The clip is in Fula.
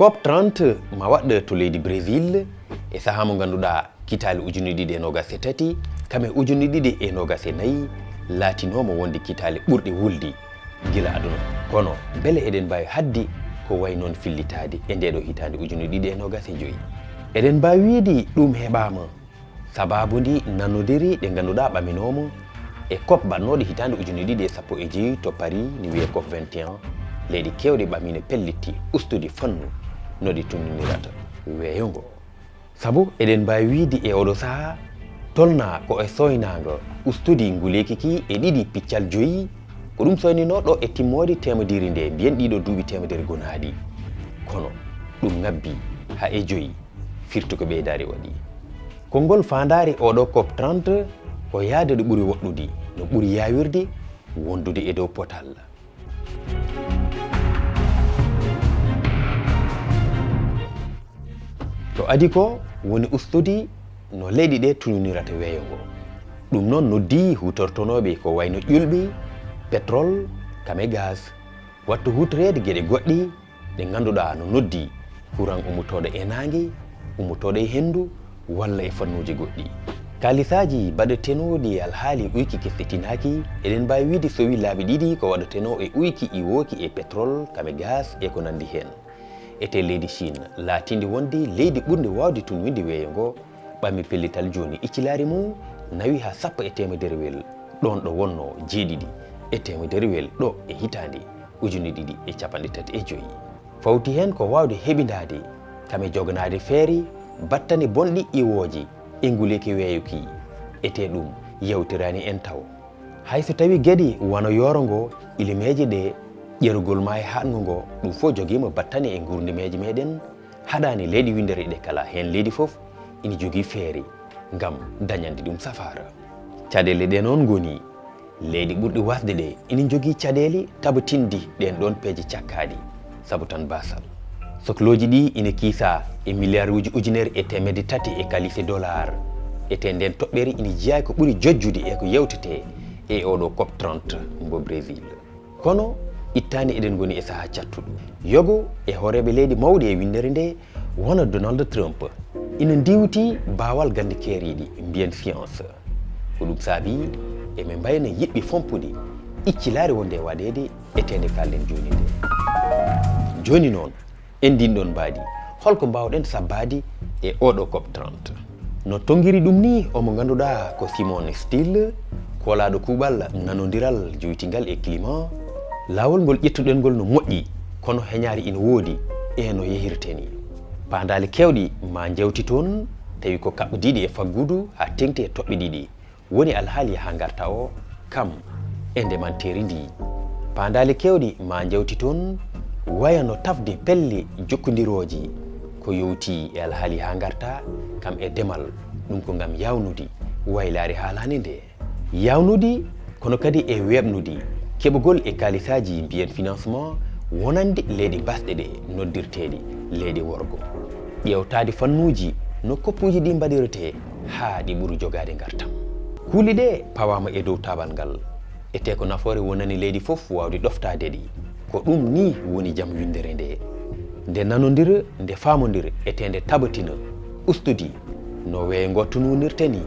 COP30 ma waɗɗe to leydi Brésil e saha mo ganduɗa kitali 2023 kame 2024 laatinomo wonde kitali ɓurɗe wuldi gila aduna. Kono bele eɗen mbawi haddi ko way noon fillitade e ndeɗo hitande 2025. Eɗen mbawi wiide ɗum heɓama sababu ndi nanodiri ɗe ganduɗa ɓaminomo e COP bannoɗo hitande 2015 to Paris ni wiye COP 21 leydi kewɗe ɓamine pellitti ustude fannu noɗi tumninirata weeyo ngo. Sabu eɗen mbawi wiide e oɗo saha tolna ko e soynago ustude nguleki ki e ɗiɗi piccal joyi ko ɗum soyninoɗo e timmode temedere nde mbiyen ɗiɗo duuɓi temedere gonaɗi. Kono ɗum ngabbi ha e joyi firti ko ɓeydari waɗi. Konngol fandare oɗo COP30 ko yaade ɗo ɓuri woɗɗude no ɓuri yawirde wondude e dow potal. To adi ko woni ustude no leyɗi ɗe tununirata weeyo ngo. Ɗum noon noddi hutortonoɓe ko wayno ƴulɓe pétrole kame gaz wattu hutorede gueɗe goɗɗi ɗe ganduɗa no noddi courant ummutoɗo e nangue ummutoɗo e hendu walla e fannuji goɗɗi. Kalisaji baɗetenoɗi alhaali uyki keftetinaki eɗen mbawi wiide so wi laabi ɗiɗi ko waɗeteno e uyki iwoki e pétrole kame gaz e ko nandi hen. Ete leydi Chine laatindi wonde leydi ɓurde wawde tunwinde weeyo ngo ɓammi pellital joni iccilari mum nawi ha 10 e temederewel ɗon ɗo wonno jeeɗiɗi e temederewel ɗo e hitande 2035. Fawti hen ko wawde heɓidade kame joganade feere battane bonɗi iwoji e nguleki weeyoki ete ɗum yewtirani en taw. Hayso tawi gueɗe wano yoro ngo ilimeji ɗe ƴerugol ma e haɗgo ngo ɗum fof joguima battane e gurdimeji meɗen haɗani leydi windere ɗe kala hen leydi foof ina jogui feere ngam dañande ɗum safara. Caɗele ɗe noon goni leydi ɓurɗi wasde ɗe ina jogui caɗele tabitindi ɗen ɗon peeje cakkaɗi saabu tan basal. Sohloji ɗi ina kiisa e milliard uji ujunere e temedde tati e kalise dollar ete nden toɓɓere ina jeeya ko ɓuuri jojjude e ko yewtete e oɗo COP30 mbo Brésil. Kono ittani eɗen goni e saha cattuɗo yogo e horeɓe leydi mawɗi e windere nde wona Donald Trump ina diwti bawal gande keeriɗi mbiyen science ko ɗum saabi emin mbayno yiɗɓe fompude iccilari wonde waɗede e tende kallen joni nde. Joni noon en dinɗon mbaadi holko mbawɗen sabbade e oɗo COP30. No tonguiri ɗum ni omo ganduɗa ko Simon Still kolaɗo kuuɓal nanodiral joytingal e climat. Lawol ngol ƴettuɗen ngol no moƴƴi kono heñari ina woodi e no yehirteni. Pandali kewɗi ma jewti toon tawi ko kaɓɓodiɗi e faggudu ha tengti e toɓɓe ɗiɗi woni alhaali ha garta o kam e ndemanteri ndi. Pandali kewɗi ma jewti toon waya no tafde pelle jokkodiroji ko yowti e alhaali ha garta kam e demal ɗum ko ngam yawnude waylare haalande nde. Yawnude kono kadi e weɓnude keɓugol e kalisaji mbiyen financement wonande leyɗe basɗe ɗe noddirteɗe leyɗe worgo. Ƴewtade fannuji no koppuji ɗi mbaɗirete ha ɗi ɓuuri jogade gartam. Kuuli ɗe pawama e dow tabal ngal ete ko nafoore wonani leydi foof wawde ɗoftade ɗi ko ɗum ni woni jaam windere nde. Nde nanodira nde famodir ete nde tabatina ustude no weeyo ngo tununirte ni.